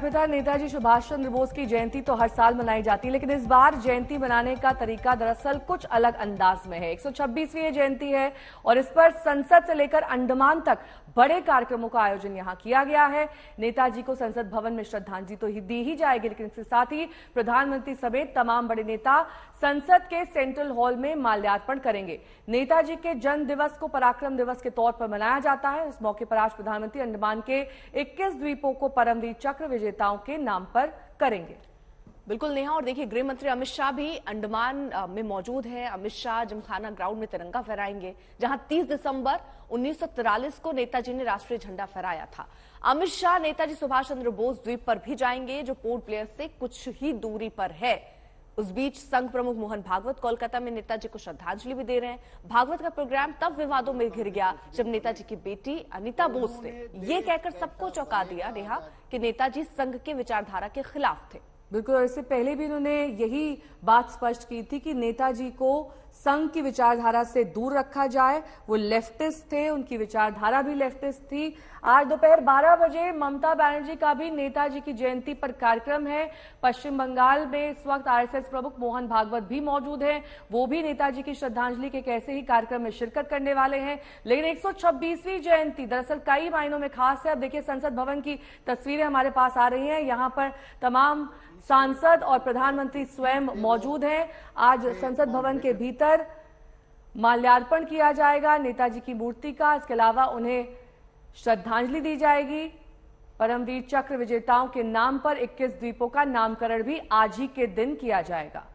अर्पिता, नेताजी सुभाष चंद्र बोस की जयंती तो हर साल मनाई जाती है, लेकिन इस बार जयंती मनाने का तरीका दरअसल कुछ अलग अंदाज में है। 126वीं जयंती है और इस पर संसद से लेकर अंडमान तक बड़े कार्यक्रमों का आयोजन यहां किया गया है। नेताजी को संसद भवन में श्रद्धांजलि तो दी ही जाएगी, लेकिन इसके साथ ही प्रधानमंत्री समेत तमाम बड़े नेता संसद के सेंट्रल हॉल में माल्यार्पण करेंगे। नेताजी के जन्म दिवस को पराक्रम दिवस के तौर पर मनाया जाता है। इस मौके पर आज प्रधानमंत्री अंडमान के 21 द्वीपों को परमवीर चक्र विजेताओं के नाम पर करेंगे। बिल्कुल नेहा, और देखिए गृह मंत्री अमित शाह भी अंडमान में मौजूद हैं। अमित शाह जिमखाना ग्राउंड में तिरंगा फहराएंगे, जहां 30 दिसंबर 1943 को नेताजी ने राष्ट्रीय झंडा फहराया था। अमित शाह नेताजी सुभाष चंद्र बोस द्वीप पर भी जाएंगे, जो पोर्ट ब्लेयर से कुछ ही दूरी पर है। उस बीच संघ प्रमुख मोहन भागवत कोलकाता में नेताजी को श्रद्धांजलि भी दे रहे हैं। भागवत का प्रोग्राम तब विवादों में घिर गया जब नेताजी की बेटी अनिता बोस ने ये कहकर सबको चौंका दिया नेहा कि नेताजी संघ के विचारधारा के खिलाफ थे। बिल्कुल, इससे पहले भी उन्होंने यही बात स्पष्ट की थी कि नेताजी को संघ की विचारधारा से दूर रखा जाए। वो लेफ्टिस्ट थे, उनकी विचारधारा भी लेफ्टिस्ट थी। आज दोपहर 12 बजे ममता बनर्जी का भी नेताजी की जयंती पर कार्यक्रम है। पश्चिम बंगाल में इस वक्त आरएसएस प्रमुख मोहन भागवत भी मौजूद हैं। वो भी नेताजी की श्रद्धांजलि के कैसे ही कार्यक्रम में शिरकत करने वाले हैं। लेकिन 126वीं जयंती दरअसल कई मायनों में खास है। अब देखिए, संसद भवन की तस्वीरें हमारे पास आ रही हैं। यहाँ पर तमाम सांसद और प्रधानमंत्री स्वयं मौजूद हैं। आज संसद भवन के भीतर माल्यार्पण किया जाएगा नेताजी की मूर्ति का। इसके अलावा उन्हें श्रद्धांजलि दी जाएगी। परमवीर चक्र विजेताओं के नाम पर 21 द्वीपों का नामकरण भी आज ही के दिन किया जाएगा।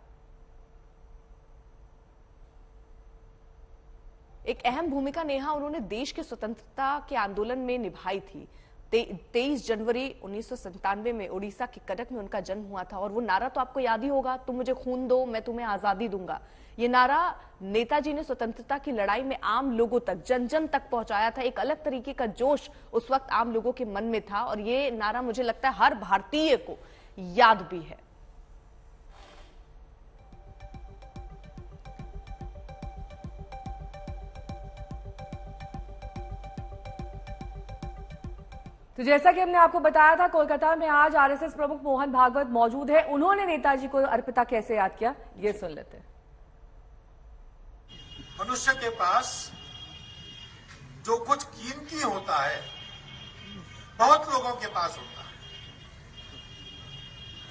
एक अहम भूमिका नेहा उन्होंने देश की स्वतंत्रता के आंदोलन में निभाई थी। 23 जनवरी 1997 में उड़ीसा के कटक में उनका जन्म हुआ था, और वो नारा तो आपको याद ही होगा, तुम मुझे खून दो मैं तुम्हें आजादी दूंगा। ये नारा नेताजी ने स्वतंत्रता की लड़ाई में आम लोगों तक, जन जन तक पहुंचाया था। एक अलग तरीके का जोश उस वक्त आम लोगों के मन में था, और ये नारा मुझे लगता है हर भारतीय को याद भी है। तो जैसा कि हमने आपको बताया था, कोलकाता में आज आरएसएस प्रमुख मोहन भागवत मौजूद है। उन्होंने नेताजी को अर्पिता कैसे याद किया, ये सुन लेते हैं। मनुष्य के पास जो कुछ कीमती होता है, बहुत लोगों के पास होता है।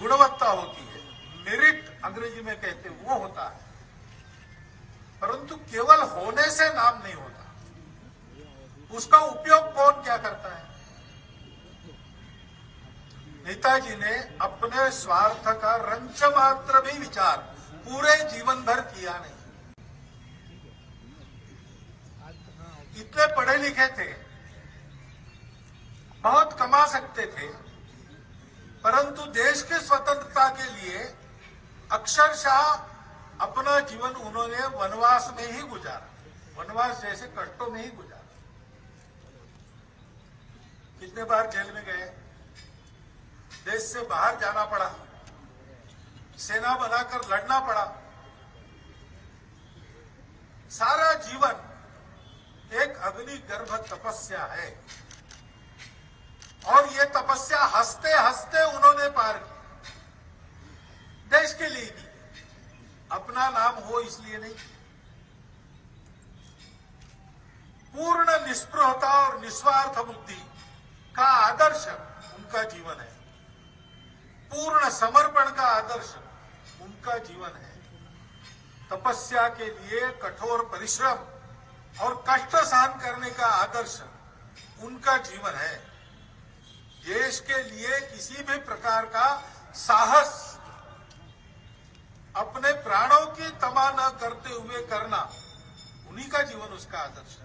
गुणवत्ता होती है, मेरिट अंग्रेजी में कहते हैं, वो होता है। परंतु केवल होने से नाम नहीं होता, उसका उपयोग कौन क्या करता है। नेताजी ने अपने स्वार्थ का रंच मात्र भी विचार पूरे जीवन भर किया नहीं। इतने पढ़े लिखे थे, बहुत कमा सकते थे, परंतु देश की स्वतंत्रता के लिए अक्षरशः अपना जीवन उन्होंने वनवास में ही गुजारा, वनवास जैसे कष्टों में ही गुजारा। कितने बार जेल में गए, देश से बाहर जाना पड़ा, सेना बनाकर लड़ना पड़ा। सारा जीवन एक अग्निगर्भ तपस्या है, और ये तपस्या हंसते हंसते उन्होंने पार की। देश के लिए की, अपना नाम हो इसलिए नहीं। पूर्ण निस्पृहता और निस्वार्थ बुद्धि का आदर्श उनका जीवन है। पूर्ण समर्पण का आदर्श उनका जीवन है। तपस्या के लिए कठोर परिश्रम और कष्ट सहन करने का आदर्श उनका जीवन है। देश के लिए किसी भी प्रकार का साहस, अपने प्राणों की तमा न करते हुए करना, उन्हीं का जीवन उसका आदर्श है।